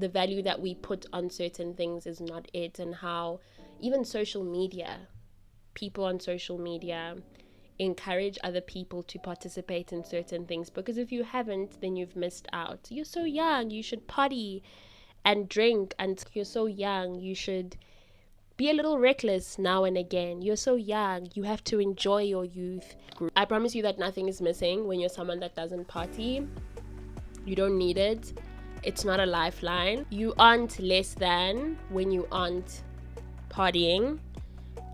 the value that we put on certain things is not it, and how even social media, people on social media encourage other people to participate in certain things, because if you haven't, then you've missed out. You're so young, you should party and drink, and you're so young, you should be a little reckless now and again. You're so young, you have to enjoy your youth. I promise you that nothing is missing when you're someone that doesn't party. You don't need it. It's not a lifeline. You aren't less than when you aren't partying,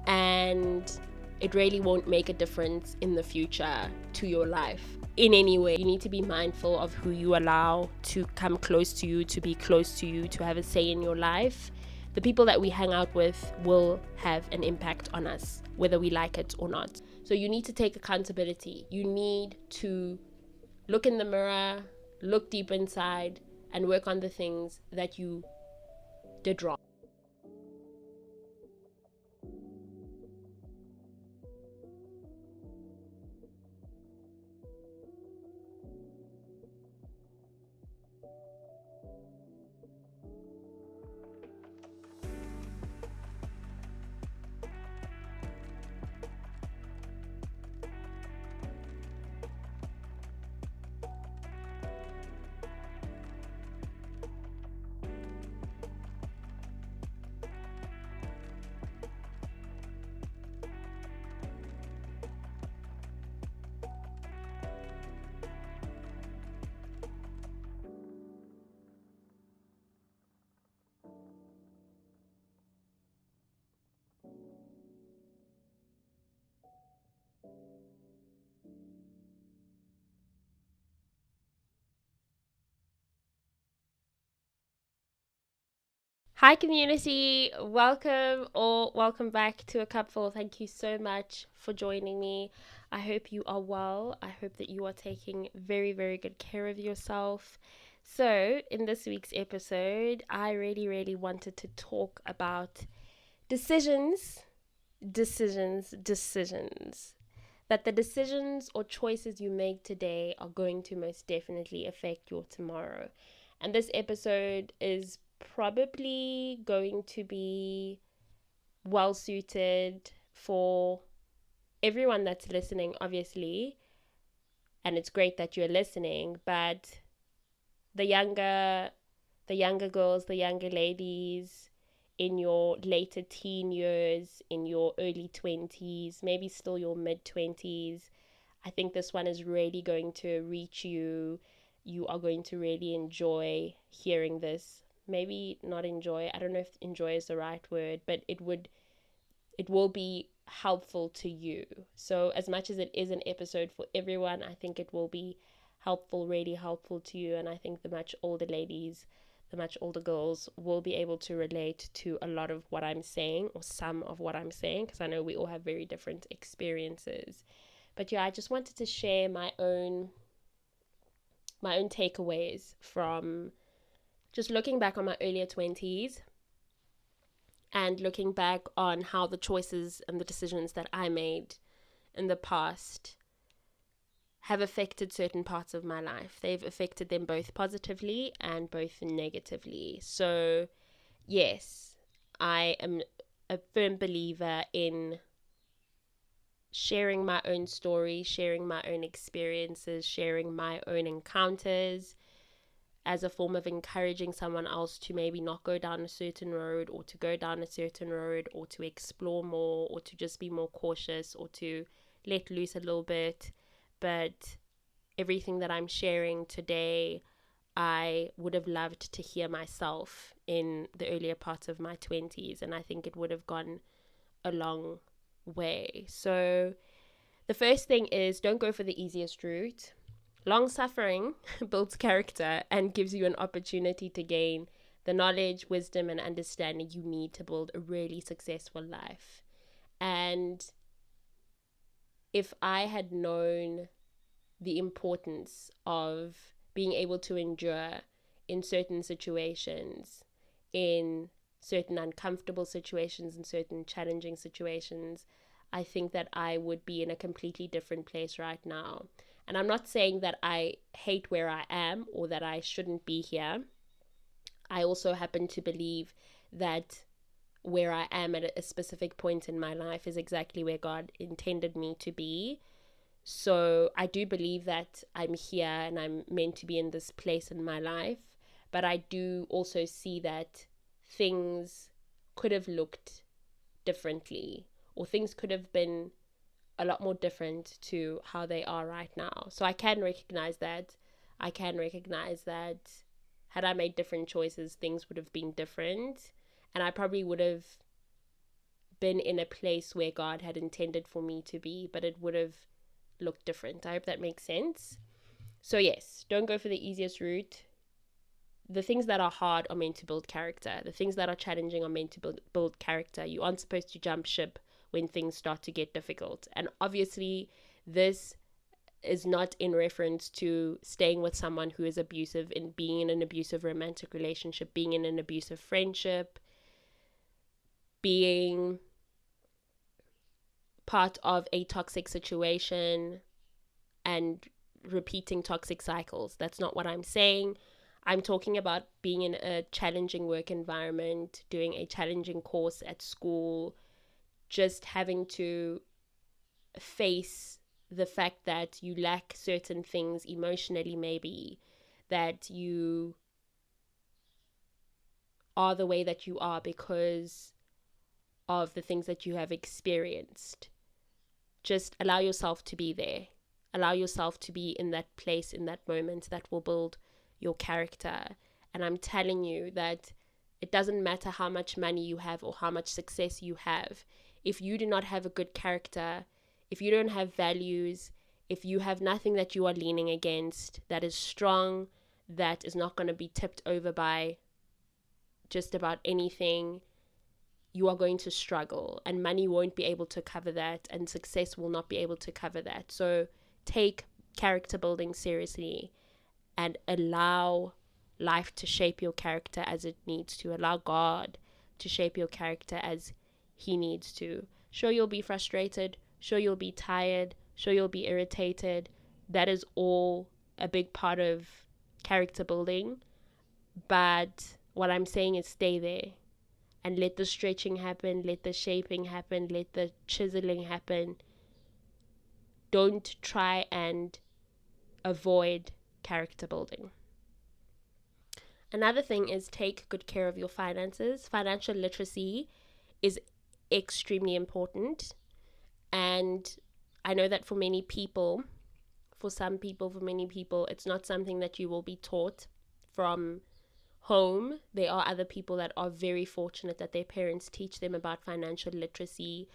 and it really won't make a difference in the future to your life in any way. You need to be mindful of who you allow to come close to you, to be close to you, to have a say in your life. The people that we hang out with will have an impact on us, whether we like it or not. So you need to take accountability. You need to look in the mirror, look deep inside, and work on the things that you did wrong. Hi community, welcome back to A Cupful. Thank you so much for joining me. I hope you are well. I hope that you are taking very, very good care of yourself. So in this week's episode, I really wanted to talk about decisions. That the decisions or choices you make today are going to most definitely affect your tomorrow. And this episode is probably going to be well suited for everyone that's listening, obviously. And it's great that you're listening, but the younger girls, the younger ladies in your later teen years, in your early 20s, maybe still your mid 20s, I think this one is really going to reach you. You are going to really enjoy hearing this. Maybe not enjoy. I don't know if enjoy is the right word, but it will be helpful to you. So as much as it is an episode for everyone, I think it will be helpful, really helpful to you. And I think the much older ladies, the much older girls will be able to relate to a lot of what I'm saying, or some of what I'm saying, because I know we all have very different experiences. But yeah, I just wanted to share my own takeaways from just looking back on my earlier 20s and looking back on how the choices and the decisions that I made in the past have affected certain parts of my life. They've affected them both positively and both negatively. So yes, I am a firm believer in sharing my own story, sharing my own experiences, sharing my own encounters as a form of encouraging someone else to maybe not go down a certain road, or to go down a certain road, or to explore more, or to just be more cautious, or to let loose a little bit. But everything that I'm sharing today, I would have loved to hear myself in the earlier parts of my 20s, and I think it would have gone a long way. So the first thing is, don't go for the easiest route. Long suffering builds character and gives you an opportunity to gain the knowledge, wisdom, and understanding you need to build a really successful life. And if I had known the importance of being able to endure in certain situations, in certain uncomfortable situations, in certain challenging situations, I think that I would be in a completely different place right now. And I'm not saying that I hate where I am or that I shouldn't be here. I also happen to believe that where I am at a specific point in my life is exactly where God intended me to be. So I do believe that I'm here and I'm meant to be in this place in my life. But I do also see that things could have looked differently, or things could have been a lot more different to how they are right now. So I can recognize that. I can recognize that had I made different choices, things would have been different. And I probably would have been in a place where God had intended for me to be, but it would have looked different. I hope that makes sense. So, yes, don't go for the easiest route. The things that are hard are meant to build character. The things that are challenging are meant to build character. You aren't supposed to jump ship when things start to get difficult. And obviously, this is not in reference to staying with someone who is abusive and being in an abusive romantic relationship, being in an abusive friendship, being part of a toxic situation and repeating toxic cycles. That's not what I'm saying. I'm talking about being in a challenging work environment, doing a challenging course at school, just having to face the fact that you lack certain things emotionally, maybe, that you are the way that you are because of the things that you have experienced. Just allow yourself to be there. Allow yourself to be in that place, in that moment that will build your character. And I'm telling you that it doesn't matter how much money you have or how much success you have. If you do not have a good character, if you don't have values, if you have nothing that you are leaning against that is strong, that is not going to be tipped over by just about anything, you are going to struggle, and money won't be able to cover that, and success will not be able to cover that. So take character building seriously and allow life to shape your character as it needs to. Allow God to shape your character as He needs to. Sure, you'll be frustrated. Sure, you'll be tired. Sure, you'll be irritated. That is all a big part of character building. But what I'm saying is stay there and let the stretching happen, let the shaping happen, let the chiseling happen. Don't try and avoid character building. Another thing is take good care of your finances. Financial literacy is extremely important. And I know that for many people, for many people, it's not something that you will be taught from home. There are other people that are very fortunate that their parents teach them about financial literacy,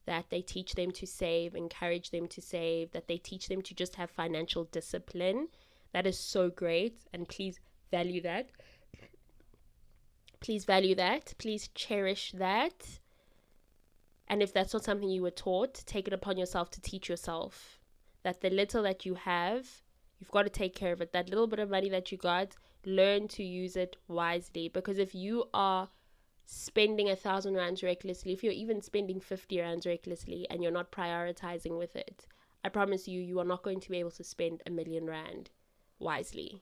that they teach them to save, encourage them to save, that they teach them to just have financial discipline. That is so great, and please value that. Please value that. Please cherish that. And if that's not something you were taught, take it upon yourself to teach yourself that the little that you have, you've got to take care of it. That little bit of money that you got, learn to use it wisely. Because if you are spending 1,000 rands recklessly, if you're even spending 50 rands recklessly and you're not prioritizing with it, I promise you, you are not going to be able to spend 1,000,000 rand wisely.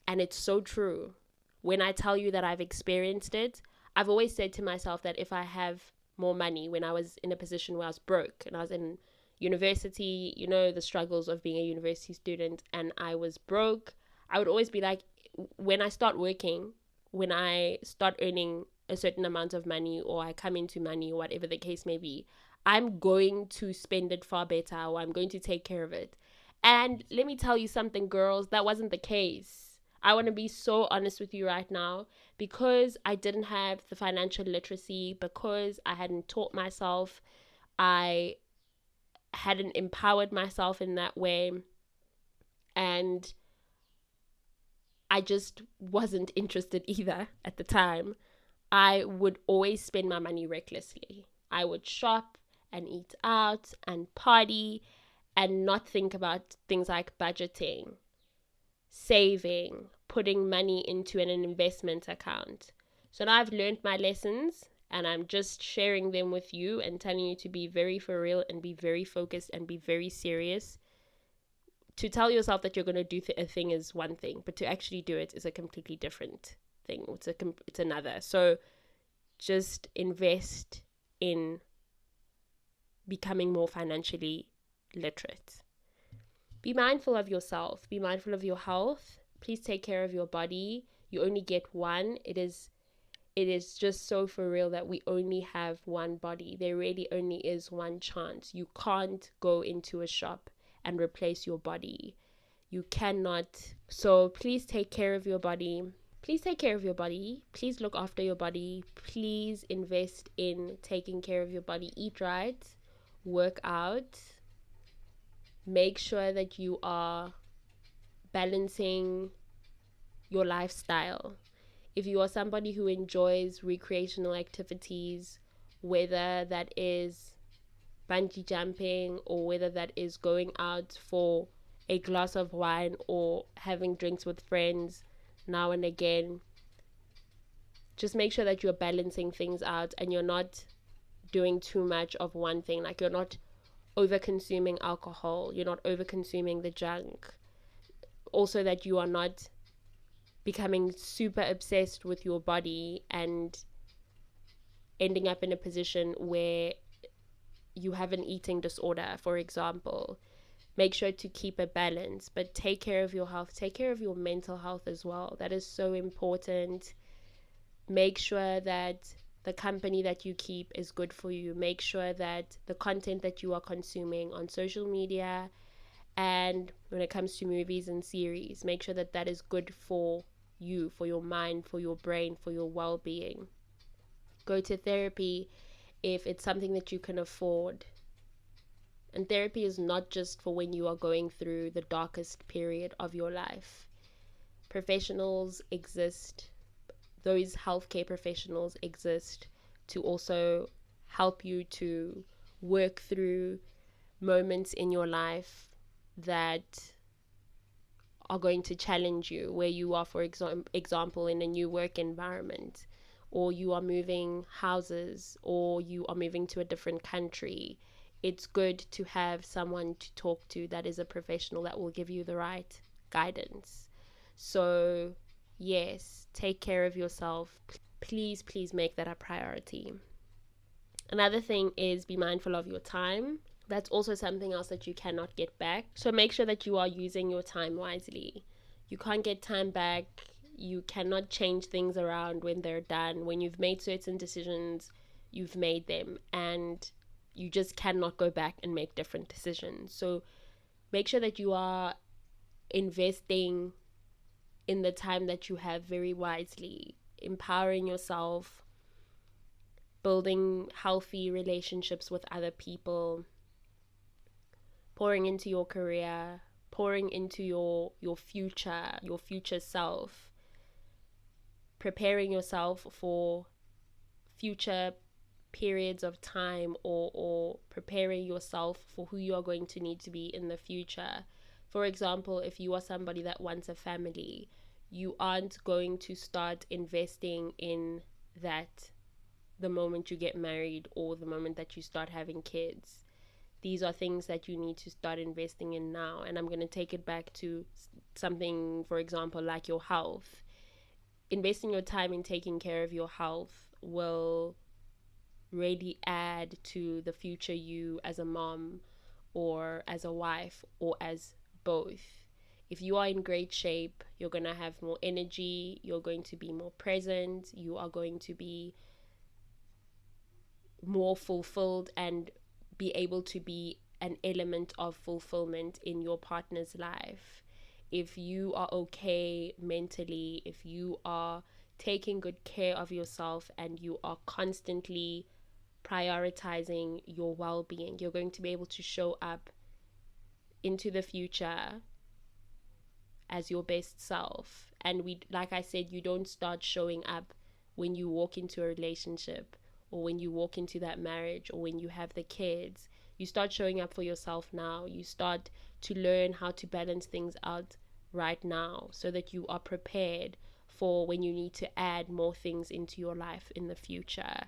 And it's so true. When I tell you that I've experienced it, I've always said to myself that if I have more money, when I was in a position where I was broke and I was in university, you know, the struggles of being a university student, and I was broke, I would always be like, when I start working, when I start earning a certain amount of money, or I come into money, or whatever the case may be, I'm going to spend it far better, or I'm going to take care of it. And let me tell you something, girls, that wasn't the case. I want to be so honest with you right now. Because I didn't have the financial literacy, because I hadn't taught myself, I hadn't empowered myself in that way, and I just wasn't interested either at the time. I would always spend my money recklessly. I would shop and eat out and party and not think about things like budgeting, saving, putting money into an investment account. So now I've learned my lessons, and I'm just sharing them with you and telling you to be very for real and be very focused and be very serious. To tell yourself that you're going to do a thing is one thing, but to actually do it is a completely different thing. It's another. So just invest in becoming more financially literate. Be mindful of yourself. Be mindful of your health. Please take care of your body. You only get one. It is just so for real that we only have one body. There really only is one chance. You can't go into a shop and replace your body. You cannot. So please take care of your body. Please take care of your body. Please look after your body. Please invest in taking care of your body. Eat right. Work out. Make sure that you are balancing your lifestyle. If you are somebody who enjoys recreational activities, whether that is bungee jumping or whether that is going out for a glass of wine or having drinks with friends now and again, just make sure that you're balancing things out and you're not doing too much of one thing. Like, you're not over consuming alcohol, you're not over consuming the junk. Also, that you are not becoming super obsessed with your body and ending up in a position where you have an eating disorder, for example. Make sure to keep a balance, but take care of your health. Take care of your mental health as well. That is so important. Make sure that the company that you keep is good for you. Make sure that the content that you are consuming on social media and when it comes to movies and series, make sure that that is good for you, for your mind, for your brain, for your well-being. Go to therapy if it's something that you can afford. And therapy is not just for when you are going through the darkest period of your life. Professionals exist. Those healthcare professionals exist to also help you to work through moments in your life that are going to challenge you, where you are, for example, in a new work environment, or you are moving houses, or you are moving to a different country. It's good to have someone to talk to that is a professional that will give you the right guidance. So yes, take care of yourself. Please, please make that a priority. Another thing is be mindful of your time. That's also something else that you cannot get back. So make sure that you are using your time wisely. You can't get time back. You cannot change things around when they're done. When you've made certain decisions, you've made them, and you just cannot go back and make different decisions. So make sure that you are investing in the time that you have very wisely, empowering yourself, building healthy relationships with other people, pouring into your career, pouring into your future self, preparing yourself for future periods of time, or preparing yourself for who you are going to need to be in the future. For example, if you are somebody that wants a family, you aren't going to start investing in that the moment you get married or the moment that you start having kids. These are things that you need to start investing in now. And I'm going to take it back to something, for example, like your health. Investing your time in taking care of your health will really add to the future you as a mom or as a wife or as both. If you are in great shape, you're going to have more energy, you're going to be more present, you are going to be more fulfilled and be able to be an element of fulfillment in your partner's life. If you are okay mentally, if you are taking good care of yourself and you are constantly prioritizing your well-being, you're going to be able to show up into the future as your best self. And like I said, you don't start showing up when you walk into a relationship or when you walk into that marriage or when you have the kids. You start showing up for yourself now. You start to learn how to balance things out right now so that you are prepared for when you need to add more things into your life in the future.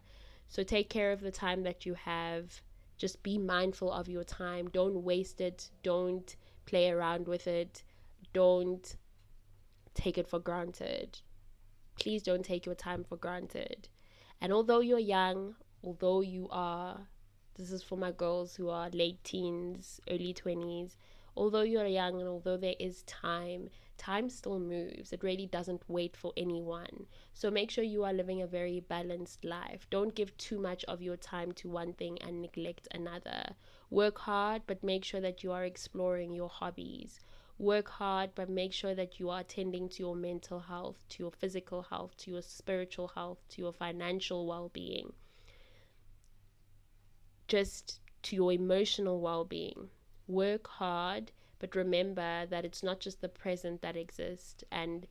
So take care of the time that you have. Just be mindful of your time. Don't waste it. Don't play around with it. Don't take it for granted. Please don't take your time for granted. And although you're young, although you are, this is for my girls who are late teens, early 20s, although you're young and although there is time, time still moves. It really doesn't wait for anyone. So make sure you are living a very balanced life. Don't give too much of your time to one thing and neglect another. Work hard, but make sure that you are exploring your hobbies. Work hard, but make sure that you are attending to your mental health, to your physical health, to your spiritual health, to your financial well being, just to your emotional well being. Work hard, but remember that it's not just the present that exists, and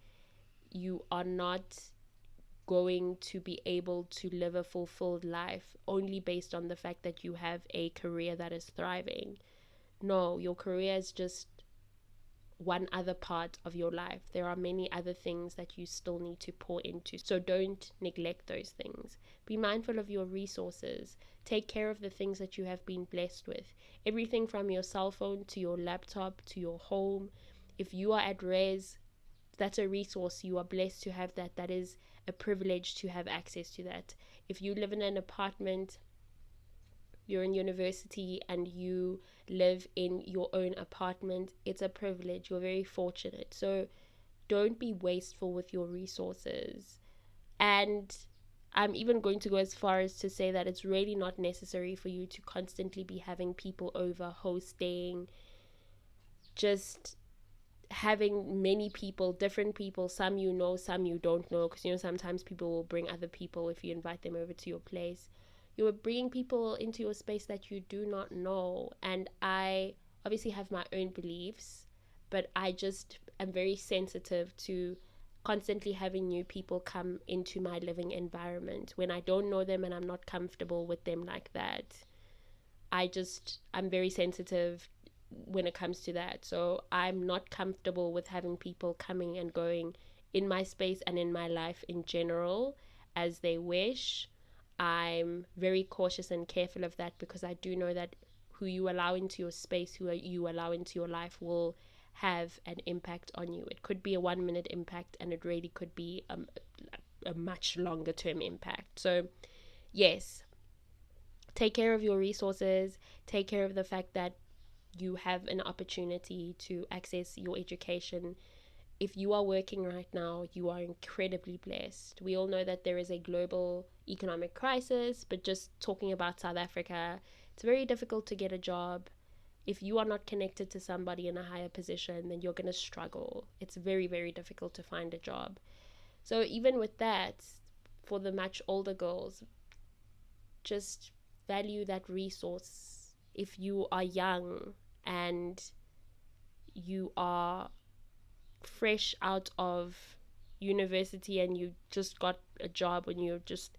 you are not going to be able to live a fulfilled life only based on the fact that you have a career that is thriving. No, your career is just one other part of your life. There are many other things that you still need to pour into. So don't neglect those things. Be mindful of your resources. Take care of the things that you have been blessed with. Everything from your cell phone to your laptop to your home. If you are at res, that's a resource. You are blessed to have that. That is a privilege to have access to that. If you live in an apartment, you're in university and you live in your own apartment, it's a privilege. You're very fortunate. So don't be wasteful with your resources. And I'm even going to go as far as to say that it's really not necessary for you to constantly be having people over, hosting, just having many people, different people, some you know, some you don't know, because sometimes people will bring other people if you invite them over to your place. You're bringing people into your space that you do not know. And I obviously have my own beliefs, but I just am very sensitive to constantly having new people come into my living environment when I don't know them and I'm not comfortable with them like that. I'm very sensitive when it comes to that. So I'm not comfortable with having people coming and going in my space and in my life in general as they wish. I'm very cautious and careful of that because I do know that who you allow into your space, who you allow into your life will have an impact on you. It could be a 1 minute impact and it really could be a much longer term impact. So yes, take care of your resources, take care of the fact that you have an opportunity to access your education. If you are working right now, you are incredibly blessed. We all know that there is a global economic crisis, but just talking about South Africa, it's very difficult to get a job. If you are not connected to somebody in a higher position, then you're going to struggle. It's very, very difficult to find a job. So even with that, for the much older girls, just value that resource. If you are young and you are fresh out of university and you just got a job and you're just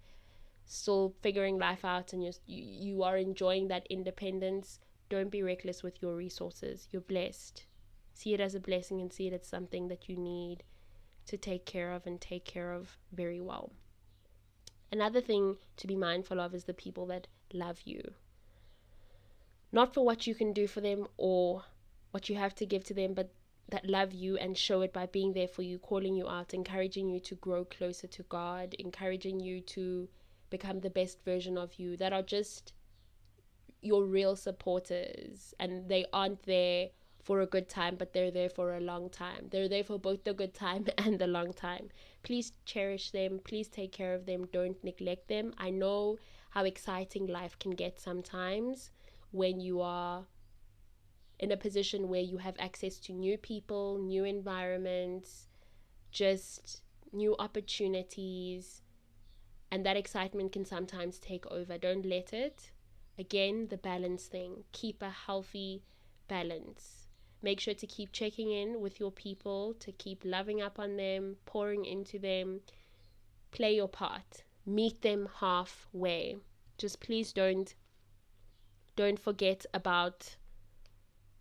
still figuring life out and you are enjoying that independence, don't be reckless with your resources. You're blessed. See it as a blessing and see it as something that you need to take care of and take care of very well. Another thing to be mindful of is the people that love you. Not for what you can do for them or what you have to give to them, but that love you and show it by being there for you, calling you out, encouraging you to grow closer to God, encouraging you to become the best version of you, that are just your real supporters. And they aren't there for a good time, but they're there for a long time. They're there for both the good time and the long time. Please cherish them. Please take care of them. Don't neglect them. I know how exciting life can get sometimes when you are in a position where you have access to new people, new environments, just new opportunities, and that excitement can sometimes take over. Don't let it. Again, the balance thing. Keep a healthy balance. Make sure to keep checking in with your people, to keep loving up on them, pouring into them. Play your part. Meet them halfway. Just please don't forget about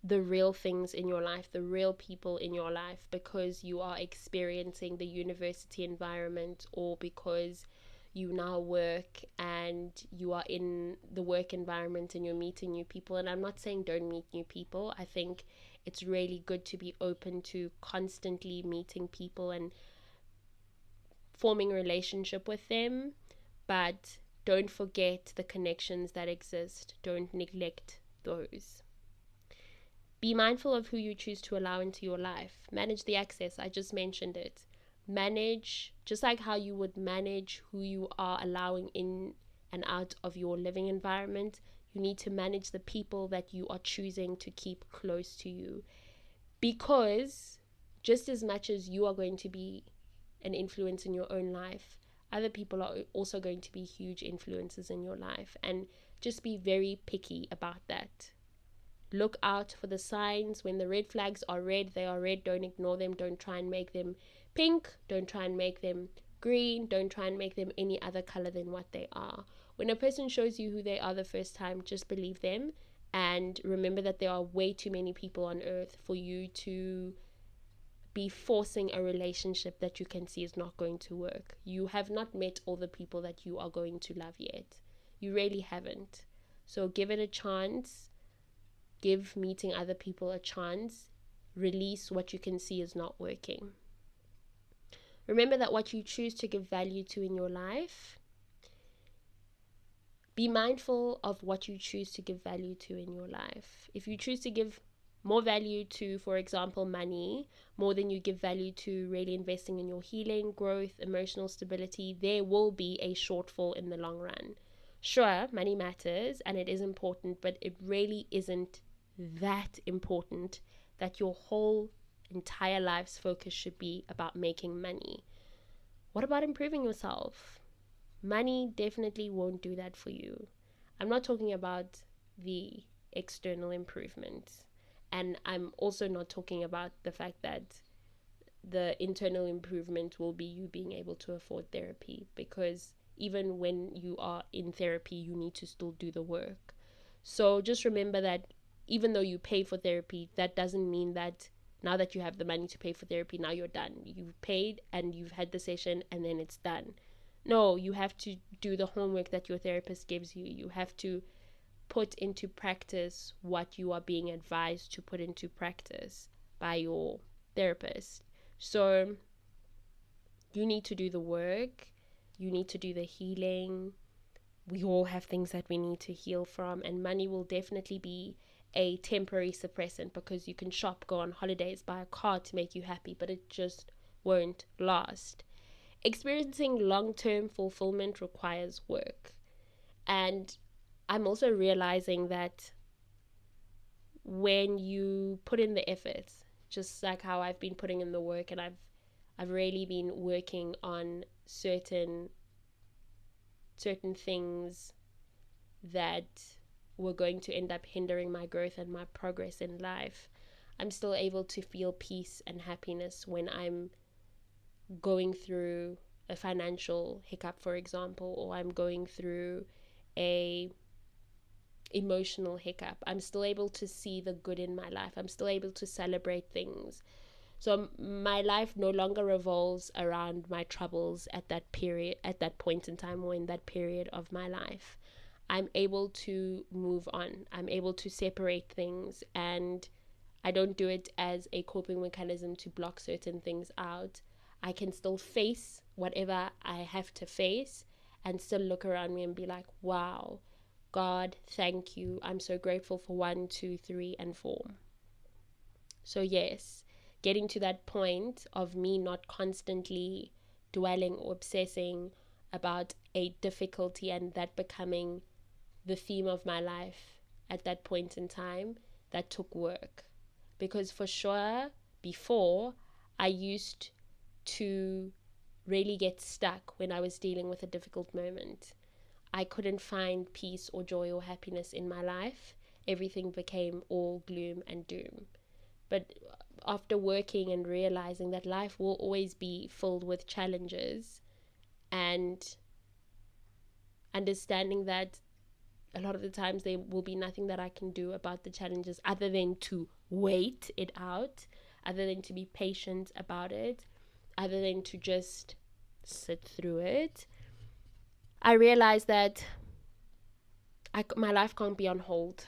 the real things in your life, the real people in your life, because you are experiencing the university environment or because you now work and you are in the work environment and you're meeting new people. And I'm not saying don't meet new people. I think it's really good to be open to constantly meeting people and forming a relationship with them, but don't forget the connections that exist. Don't neglect those. Be mindful of who you choose to allow into your life. Manage the access. I just mentioned it. Manage, just like how you would manage who you are allowing in and out of your living environment, you need to manage the people that you are choosing to keep close to you. Because just as much as you are going to be an influence in your own life, other people are also going to be huge influences in your life. And just be very picky about that. Look out for the signs. When the red flags are red, they are red. Don't ignore them. Don't try and make them pink. Don't try and make them green. Don't try and make them any other color than what they are. When a person shows you who they are the first time, just believe them. And remember that there are way too many people on earth for you to be forcing a relationship that you can see is not going to work. You have not met all the people that you are going to love yet. You really haven't. So give it a chance. Give meeting other people a chance. Release what you can see is not working. Remember that what you choose to give value to in your life, be mindful of what you choose to give value to in your life. If you choose to give more value to, for example, money, more than you give value to really investing in your healing, growth, emotional stability, there will be a shortfall in the long run. Sure, money matters and it is important, but it really isn't that important that your whole entire life's focus should be about making money. What about improving yourself? Money definitely won't do that for you. I'm not talking about the external improvements. And I'm also not talking about the fact that the internal improvement will be you being able to afford therapy, because even when you are in therapy, you need to still do the work. So just remember that even though you pay for therapy, that doesn't mean that now that you have the money to pay for therapy, now you're done. You've paid and you've had the session and then it's done. No, you have to do the homework that your therapist gives you. You have to put into practice what you are being advised to put into practice by your therapist. So you need to do the work. You need to do the healing. We all have things that we need to heal from, and money will definitely be a temporary suppressant, because you can shop, go on holidays, buy a car to make you happy, but it just won't last. Experiencing long-term fulfillment requires work. And I'm also realizing that when you put in the effort, just like how I've been putting in the work, and I've really been working on certain things that were going to end up hindering my growth and my progress in life, I'm still able to feel peace and happiness when I'm going through a financial hiccup, for example, or I'm going through a emotional hiccup. I'm still able to see the good in my life. I'm still able to celebrate things. So my life no longer revolves around my troubles at that period, at that point in time, or in that period of my life. I'm able to move on. I'm able to separate things, and I don't do it as a coping mechanism to block certain things out. I can still face whatever I have to face and still look around me and be like, wow, God, thank you. I'm so grateful for 1, 2, 3, and 4. So yes, getting to that point of me not constantly dwelling or obsessing about a difficulty and that becoming the theme of my life at that point in time, that took work. Because for sure, before, I used to really get stuck when I was dealing with a difficult moment. I couldn't find peace or joy or happiness in my life. Everything became all gloom and doom. But after working and realizing that life will always be filled with challenges, and understanding that a lot of the times there will be nothing that I can do about the challenges other than to wait it out, other than to be patient about it, other than to just sit through it, I realized that my life can't be on hold.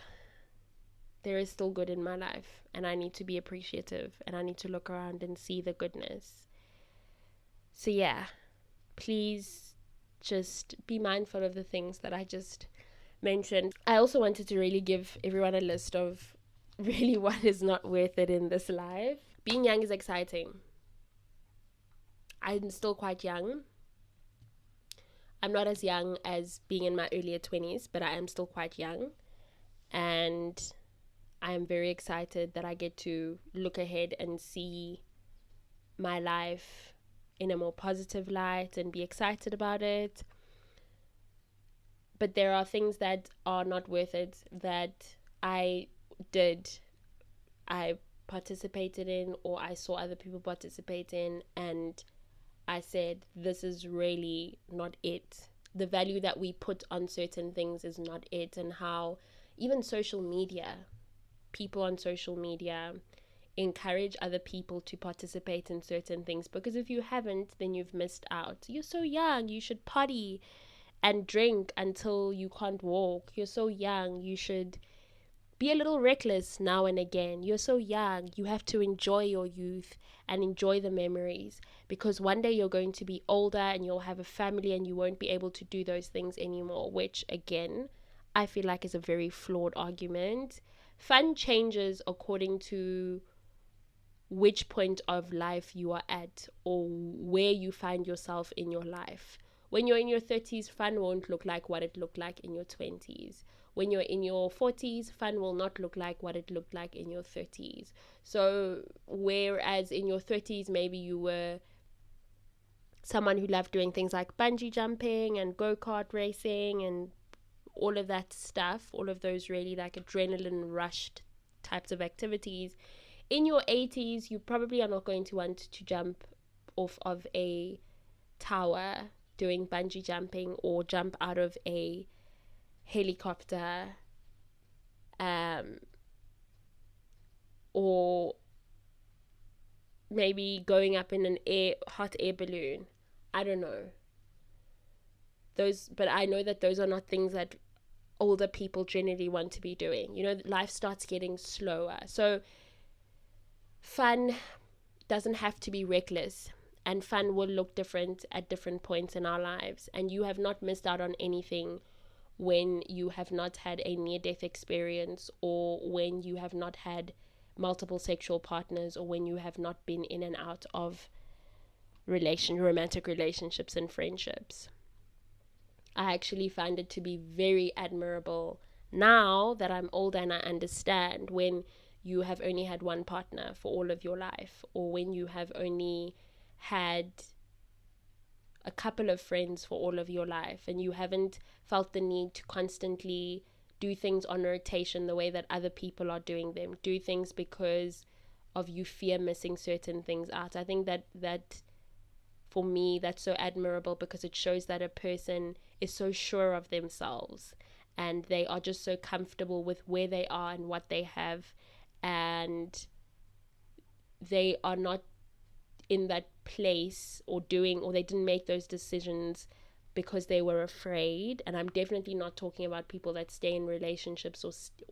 There is still good in my life, and I need to be appreciative, and I need to look around and see the goodness. So yeah, please just be mindful of the things that I just mentioned. I also wanted to really give everyone a list of really what is not worth it in this life. Being young is exciting. I'm still quite young. I'm not as young as being in my earlier 20s, but I am still quite young. And I am very excited that I get to look ahead and see my life in a more positive light and be excited about it. But there are things that are not worth it that I participated in, or I saw other people participate in, and I said, this is really not it. The value that we put on certain things is not it. And how even social media, people on social media encourage other people to participate in certain things, because if you haven't, then you've missed out. You're so young, you should party and drink until you can't walk. You're so young, you should be a little reckless now and again. You're so young, you have to enjoy your youth and enjoy the memories, because one day you're going to be older and you'll have a family and you won't be able to do those things anymore, which again, I feel like is a very flawed argument. Fun changes according to which point of life you are at or where you find yourself in your life. When you're in your 30s, fun won't look like what it looked like in your 20s. When you're in your 40s, fun will not look like what it looked like in your 30s. So, whereas in your 30s, maybe you were someone who loved doing things like bungee jumping and go-kart racing and all of that stuff, all of those really like adrenaline rushed types of activities, in your 80s, you probably are not going to want to jump off of a tower doing bungee jumping or jump out of a helicopter, or maybe going up in an hot air balloon. I don't know. But I know that those are not things that older people generally want to be doing. Life starts getting slower. So fun doesn't have to be reckless, and fun will look different at different points in our lives, and you have not missed out on anything when you have not had a near-death experience, or when you have not had multiple sexual partners, or when you have not been in and out of romantic relationships and friendships. I actually find it to be very admirable now that I'm older and I understand, when you have only had one partner for all of your life, or when you have only had a couple of friends for all of your life, and you haven't felt the need to constantly do things on rotation the way that other people are doing them. Do things because of you fear missing certain things out. I think that for me, that's so admirable, because it shows that a person is so sure of themselves and they are just so comfortable with where they are and what they have, and they are not in that place or they didn't make those decisions because they were afraid. And I'm definitely not talking about people that stay in relationships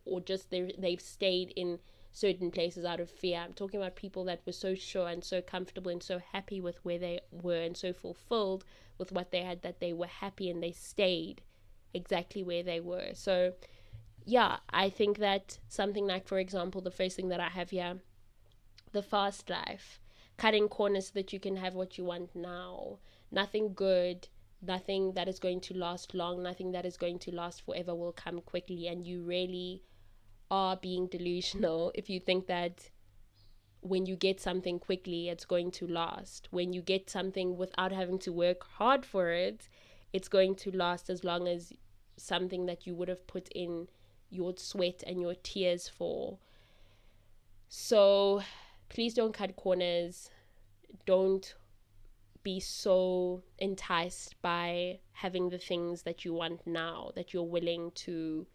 or just they've stayed in certain places out of fear. I'm talking about people that were so sure and so comfortable and so happy with where they were and so fulfilled with what they had, that they were happy and they stayed exactly where they were. So yeah, I think that something like, for example, the first thing that I have here, the fast life, cutting corners so that you can have what you want now. Nothing good, nothing that is going to last long, nothing that is going to last forever will come quickly, and you really are being delusional if you think that when you get something quickly, it's going to last. When you get something without having to work hard for it, it's going to last as long as something that you would have put in your sweat and your tears for. So please don't cut corners. Don't be so enticed by having the things that you want now that you're willing to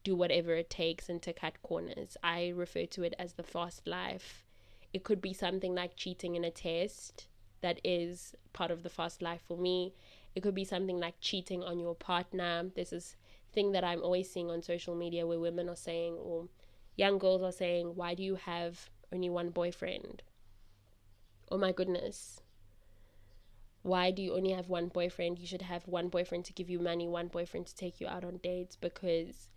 do whatever it takes and to cut corners. I refer to it as the fast life. It could be something like cheating in a test. That is part of the fast life for me. It could be something like cheating on your partner. There's this thing that I'm always seeing on social media where women are saying, or young girls are saying, why do you have only one boyfriend? Oh my goodness. Why do you only have one boyfriend? You should have one boyfriend to give you money, one boyfriend to take you out on dates, because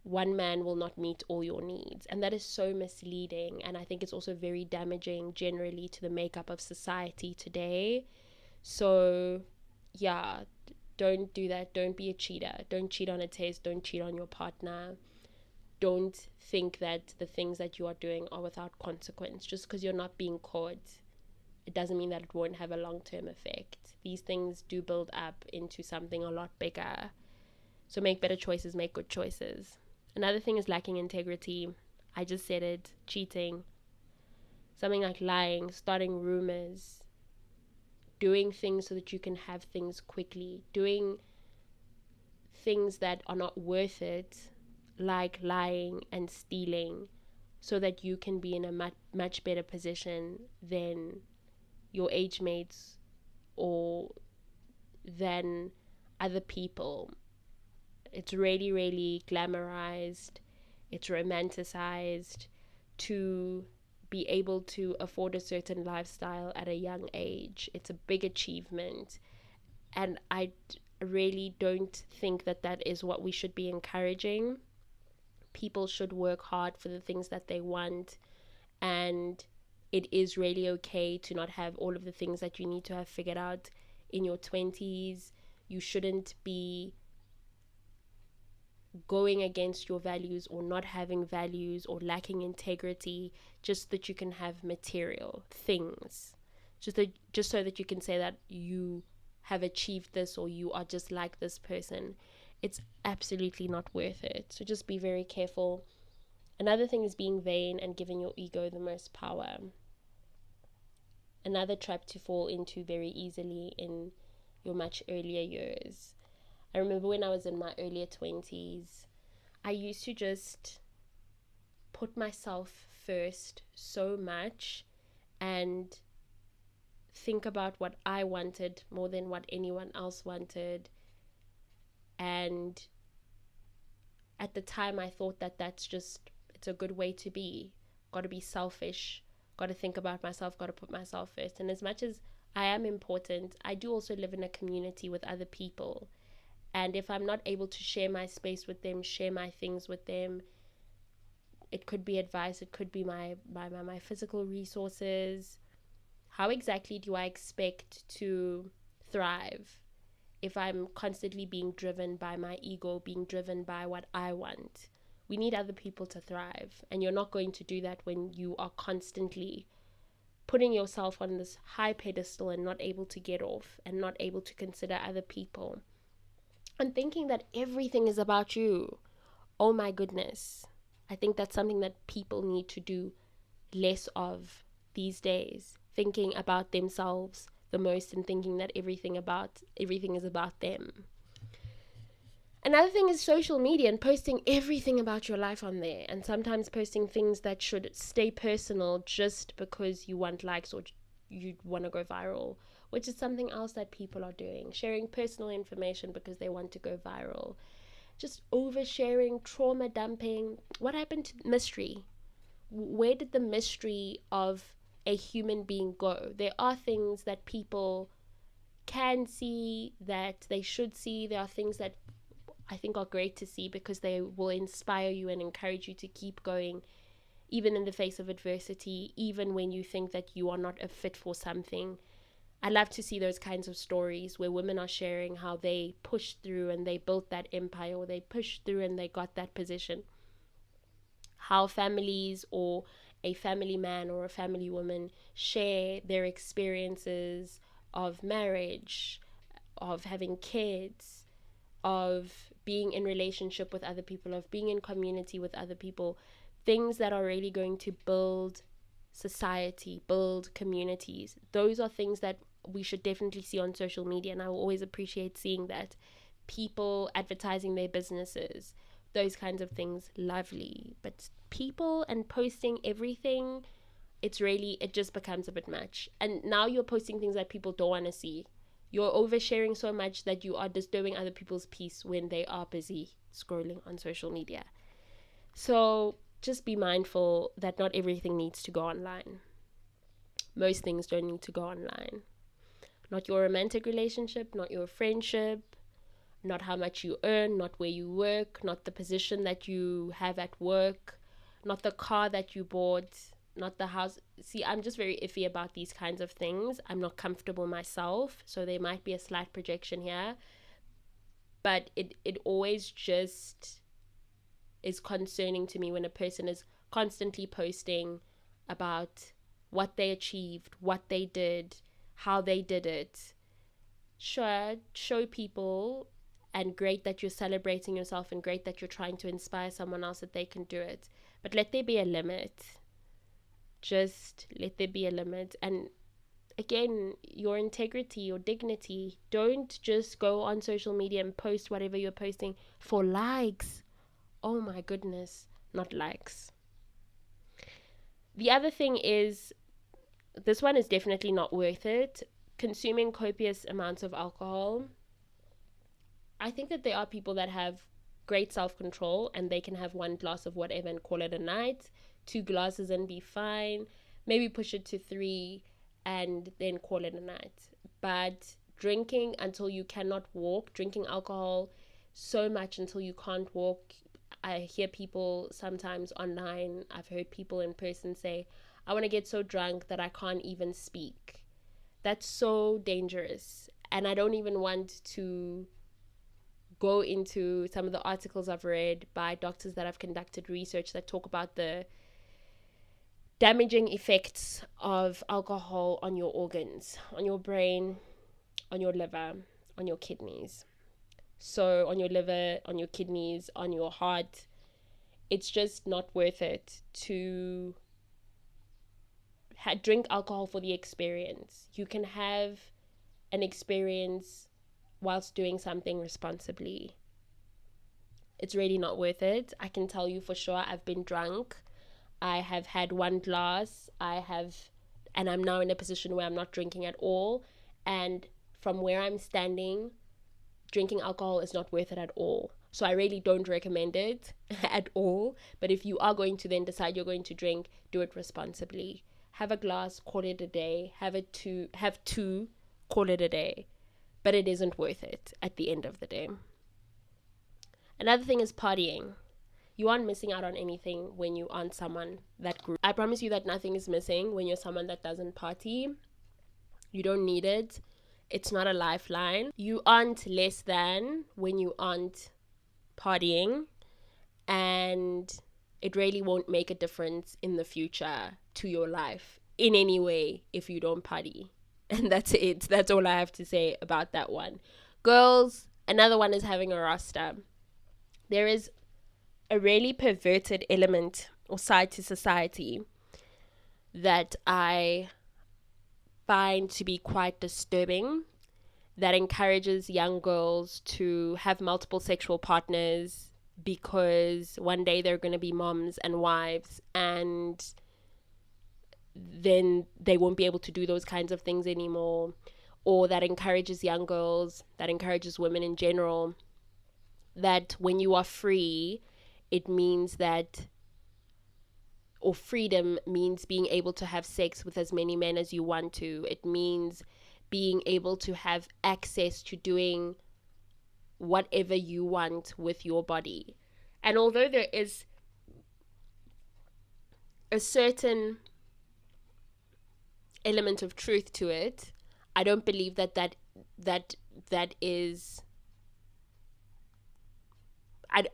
one man will not meet all your needs. And that is so misleading. And I think it's also very damaging generally to the makeup of society today. So, yeah, don't do that. Don't be a cheater. Don't cheat on a test. Don't cheat on your partner. Don't think that the things that you are doing are without consequence. Just because you're not being caught, it doesn't mean that it won't have a long-term effect. These things do build up into something a lot bigger. So make better choices, make good choices. Another thing is lacking integrity. I just said it. Cheating. Something like lying, starting rumors, doing things so that you can have things quickly, doing things that are not worth it, like lying and stealing, so that you can be in a much better position than your age mates or than other people. It's really, really glamorized, it's romanticized to be able to afford a certain lifestyle at a young age. It's a big achievement. And I really don't think that that is what we should be encouraging. People should work hard for the things that they want, and it is really okay to not have all of the things that you need to have figured out in your 20s. You shouldn't be going against your values or not having values or lacking integrity just that you can have material things, just so that you can say that you have achieved this or you are just like this person. It's absolutely not worth it. So just be very careful. Another thing is being vain and giving your ego the most power. Another trap to fall into very easily in your much earlier years. I remember when I was in my earlier 20s, I used to just put myself first so much and think about what I wanted more than what anyone else wanted. And at the time, I thought that it's a good way to be. Got to be selfish, got to think about myself, got to put myself first. And as much as I am important, I do also live in a community with other people. And if I'm not able to share my space with them, share my things with them, it could be advice, it could be my physical resources. How exactly do I expect to thrive if I'm constantly being driven by my ego, being driven by what I want? We need other people to thrive. And you're not going to do that when you are constantly putting yourself on this high pedestal and not able to get off and not able to consider other people. And thinking that everything is about you. Oh my goodness. I think that's something that people need to do less of these days. Thinking about themselves the most and thinking that everything is about them. Another thing is social media and posting everything about your life on there, and sometimes posting things that should stay personal just because you want likes or you want to go viral, which is something else that people are doing, sharing personal information because they want to go viral, just oversharing, trauma dumping. What happened to mystery? Where did the mystery of a human being go? There are things that people can see, that they should see. There are things that I think are great to see because they will inspire you and encourage you to keep going, even in the face of adversity, even when you think that you are not a fit for something. I love to see those kinds of stories where women are sharing how they pushed through and they built that empire, or they pushed through and they got that position. How families or a family man or a family woman share their experiences of marriage, of having kids, of being in relationship with other people, of being in community with other people, things that are really going to build society, build communities. Those are things that we should definitely see on social media, and I will always appreciate seeing that. People advertising their businesses, those kinds of things, lovely. But people and posting everything, it just becomes a bit much. And now you're posting things that people don't want to see. You're oversharing so much that you are disturbing other people's peace when they are busy scrolling on social media. So just be mindful that not everything needs to go online. most things don't need to go online. Not your romantic relationship, not your friendship, not how much you earn, not where you work, not the position that you have at work, not the car that you bought, not the house. See, I'm just very iffy about these kinds of things. I'm not comfortable myself, so there might be a slight projection here. But it always just is concerning to me when a person is constantly posting about what they achieved, what they did, how they did it. Sure, show people, and great that you're celebrating yourself, and great that you're trying to inspire someone else that they can do it. But let there be a limit. Just let there be a limit. And again, your integrity, your dignity. Don't just go on social media and post whatever you're posting for likes. Oh my goodness, not likes. The other thing is, this one is definitely not worth it. Consuming copious amounts of alcohol. I think that there are people that have great self-control and they can have one glass of whatever and call it a night, 2 glasses and be fine, maybe push it to 3 and then call it a night. But drinking until you cannot walk, drinking alcohol so much until you can't walk. I hear people sometimes online, I've heard people in person say, I want to get so drunk that I can't even speak. That's so dangerous. And I don't even want to go into some of the articles I've read by doctors that have conducted research that talk about the damaging effects of alcohol on your organs, on your brain, on your liver, on your kidneys. So on your liver, on your kidneys, on your heart, it's just not worth it to drink alcohol for the experience. You can have an experience whilst doing something responsibly. It's really not worth it. I can tell you for sure, I've been drunk. I have had 1 glass. And I'm now in a position where I'm not drinking at all. And from where I'm standing, drinking alcohol is not worth it at all. So I really don't recommend it at all. But if you are going to then decide you're going to drink, do it responsibly. Have a glass, call it a day. Have 2, call it a day. But it isn't worth it at the end of the day. Another thing is partying. You aren't missing out on anything when you aren't someone that group. I promise you that nothing is missing when you're someone that doesn't party. You don't need it. It's not a lifeline. You aren't less than when you aren't partying. And it really won't make a difference in the future to your life in any way if you don't party. And that's it. That's all I have to say about that one. Girls, another one is having a roster. There is a really perverted element or side to society that I find to be quite disturbing, that encourages young girls to have multiple sexual partners because one day they're going to be moms and wives, and then they won't be able to do those kinds of things anymore. Or that encourages young girls, that encourages women in general, that when you are free, it means that, or freedom means being able to have sex with as many men as you want to. It means being able to have access to doing whatever you want with your body. And although there is a certain element of truth to it, I don't believe that is,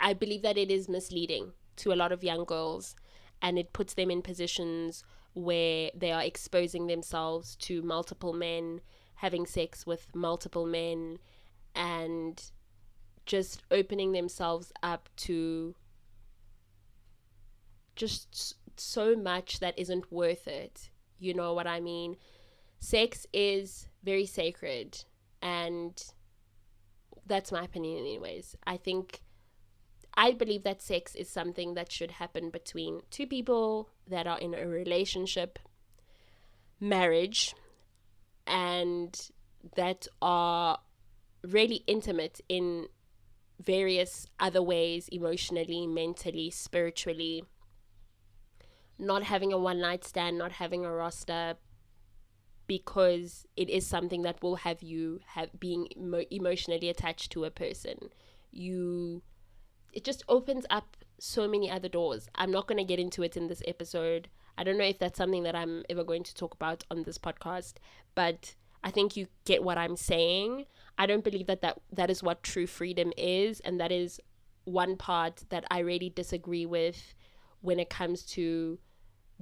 I believe that it is misleading to a lot of young girls, and it puts them in positions where they are exposing themselves to multiple men, having sex with multiple men, and just opening themselves up to just so much that isn't worth it. You know what I mean? Sex is very sacred, and that's my opinion anyways. I believe that sex is something that should happen between 2 people that are in a relationship, marriage, and that are really intimate in various other ways, emotionally, mentally, spiritually. Not having a one-night stand, not having a roster, because it is something that will have you being emotionally attached to a person. It just opens up so many other doors. I'm not going to get into it in this episode. I don't know if that's something that I'm ever going to talk about on this podcast, but I think you get what I'm saying. I don't believe that is what true freedom is, and that is one part that I really disagree with when it comes to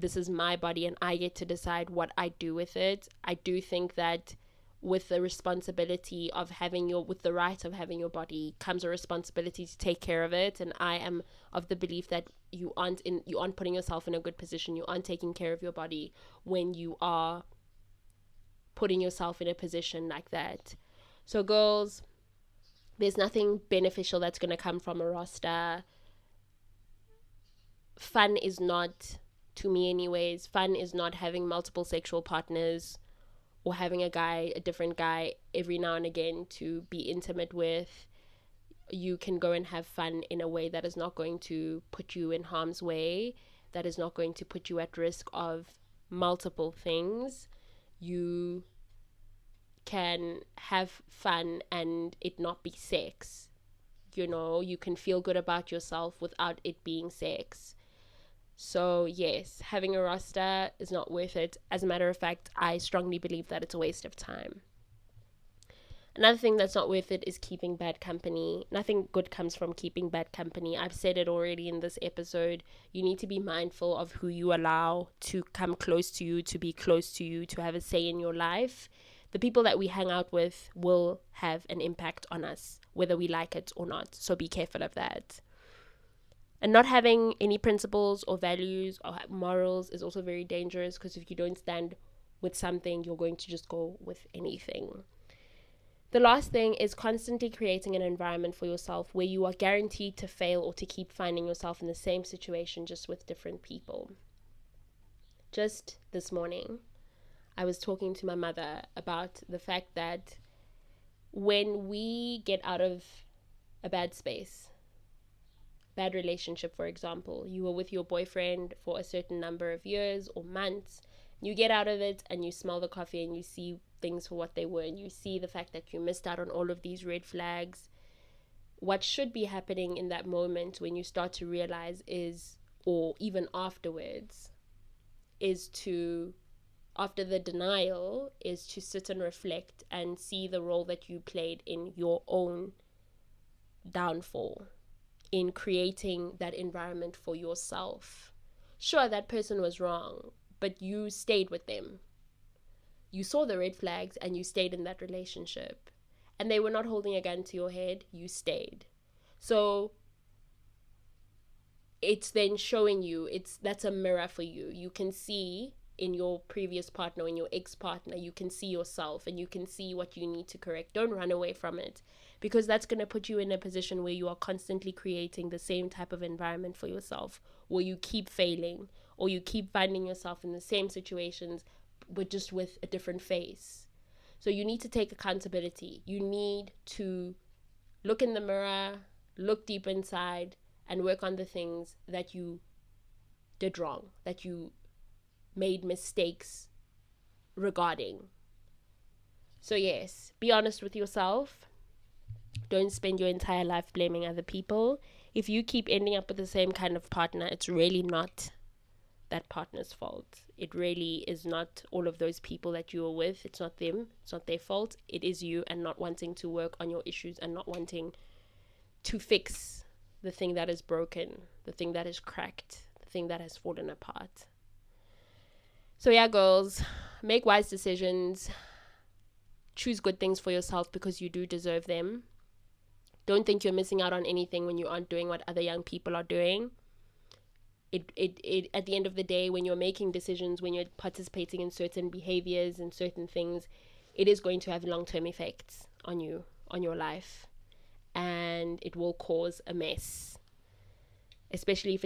this is my body and I get to decide what I do with it. I do think that with the responsibility of with the right of having your body comes a responsibility to take care of it. And I am of the belief that you aren't putting yourself in a good position. You aren't taking care of your body when you are putting yourself in a position like that. So girls, there's nothing beneficial that's going to come from a roster. Fun is not, to me anyways, fun is not having multiple sexual partners or having a different guy every now and again to be intimate with. You can go and have fun in a way that is not going to put you in harm's way, that is not going to put you at risk of multiple things. You can have fun and it not be sex. You can feel good about yourself without it being sex. So yes, having a roster is not worth it. As a matter of fact, I strongly believe that it's a waste of time. Another thing that's not worth it is keeping bad company. Nothing good comes from keeping bad company. I've said it already in this episode. You need to be mindful of who you allow to come close to you, to be close to you, to have a say in your life. The people that we hang out with will have an impact on us, whether we like it or not. So be careful of that. And not having any principles or values or morals is also very dangerous, because if you don't stand with something, you're going to just go with anything. The last thing is constantly creating an environment for yourself where you are guaranteed to fail or to keep finding yourself in the same situation, just with different people. Just this morning, I was talking to my mother about the fact that when we get out of a bad space, bad relationship, for example, you were with your boyfriend for a certain number of years or months, you get out of it and you smell the coffee and you see things for what they were, and you see the fact that you missed out on all of these red flags. What should be happening in that moment, when you start to realize, is, or even afterwards, is to, after the denial, is to sit and reflect and see the role that you played in your own downfall, in creating that environment for yourself. Sure, that person was wrong, but you stayed with them. You saw the red flags and you stayed in that relationship. And they were not holding a gun to your head, you stayed. So it's then showing you, that's a mirror for you. You can see in your previous partner, in your ex-partner, you can see yourself and you can see what you need to correct. Don't run away from it, because that's going to put you in a position where you are constantly creating the same type of environment for yourself, where you keep failing or you keep finding yourself in the same situations, but just with a different face. So you need to take accountability. You need to look in the mirror, look deep inside, and work on the things that you did wrong, that you made mistakes regarding. So yes, be honest with yourself. Don't spend your entire life blaming other people. If you keep ending up with the same kind of partner, it's really not that partner's fault. It really is not all of those people that you are with. It's not them. It's not their fault. It is you, and not wanting to work on your issues and not wanting to fix the thing that is broken, the thing that is cracked, the thing that has fallen apart. So yeah, girls, make wise decisions. Choose good things for yourself, because you do deserve them. Don't think you're missing out on anything when you aren't doing what other young people are doing. It at the end of the day, when you're making decisions, when you're participating in certain behaviors and certain things, it is going to have long-term effects on you, on your life, and it will cause a mess. Especially if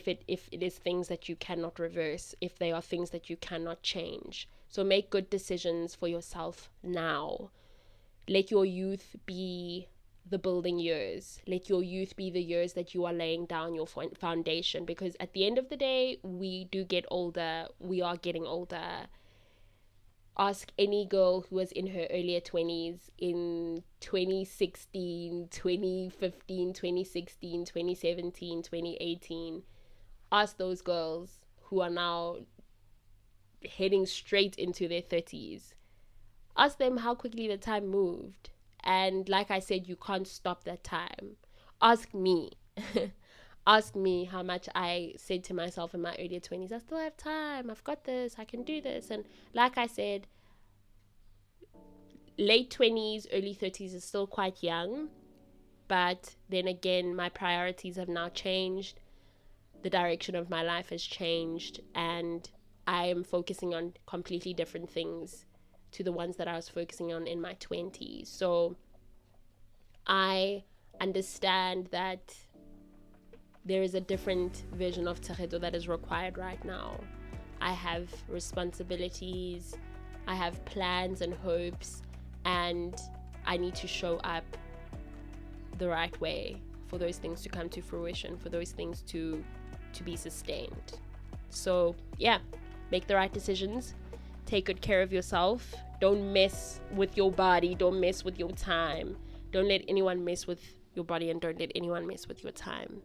it is things that you cannot reverse, if they are things that you cannot change. So make good decisions for yourself now. Let your youth be the building years. Let your youth be the years that you are laying down your foundation, because at the end of the day, we do get older. We are getting older. Ask any girl who was in her earlier 20s in 2016, 2015, 2016, 2017, 2018. Ask those girls who are now heading straight into their 30s. Ask them how quickly the time moved. And like I said, you can't stop that time. Ask me. Ask me how much I said to myself in my earlier 20s, I still have time. I've got this. I can do this. And like I said, late 20s, early 30s is still quite young. But then again, my priorities have now changed. The direction of my life has changed. And I am focusing on completely different things to the ones that I was focusing on in my 20s. So I understand that there is a different version of Taredo that is required right now. I have responsibilities, I have plans and hopes, and I need to show up the right way for those things to come to fruition, for those things to be sustained. So yeah, make the right decisions, take good care of yourself, don't mess with your body, don't mess with your time, don't let anyone mess with your body, and don't let anyone mess with your time.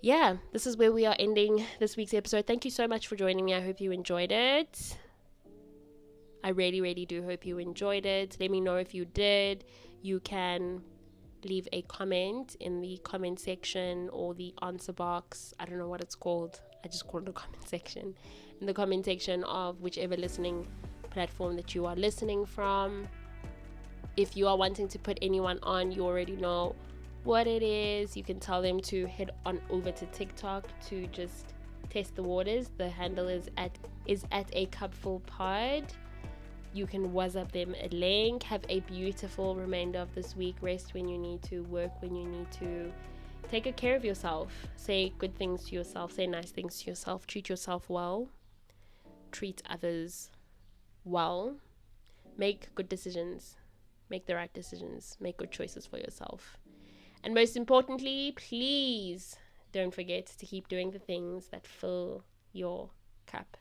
Yeah, this is where we are ending this week's episode. Thank you so much for joining me. I hope you enjoyed it. I really, really do hope you enjoyed it. Let me know if you did. You can leave a comment in the comment section or the answer box. I don't know what it's called. I just call it the comment section. In the comment section of whichever listening platform that you are listening from. If you are wanting to put anyone on, you already know what it is. You can tell them to head on over to TikTok to just test the waters. The handle is at a cupful pod. You can WhatsApp them a link. Have a beautiful remainder of this week. Rest when you need to, work when you need to. Take good care of yourself. Say good things to yourself. Say nice things to yourself. Treat yourself well. Treat others well. Make good decisions. Make the right decisions. Make good choices for yourself. And most importantly, please don't forget to keep doing the things that fill your cup.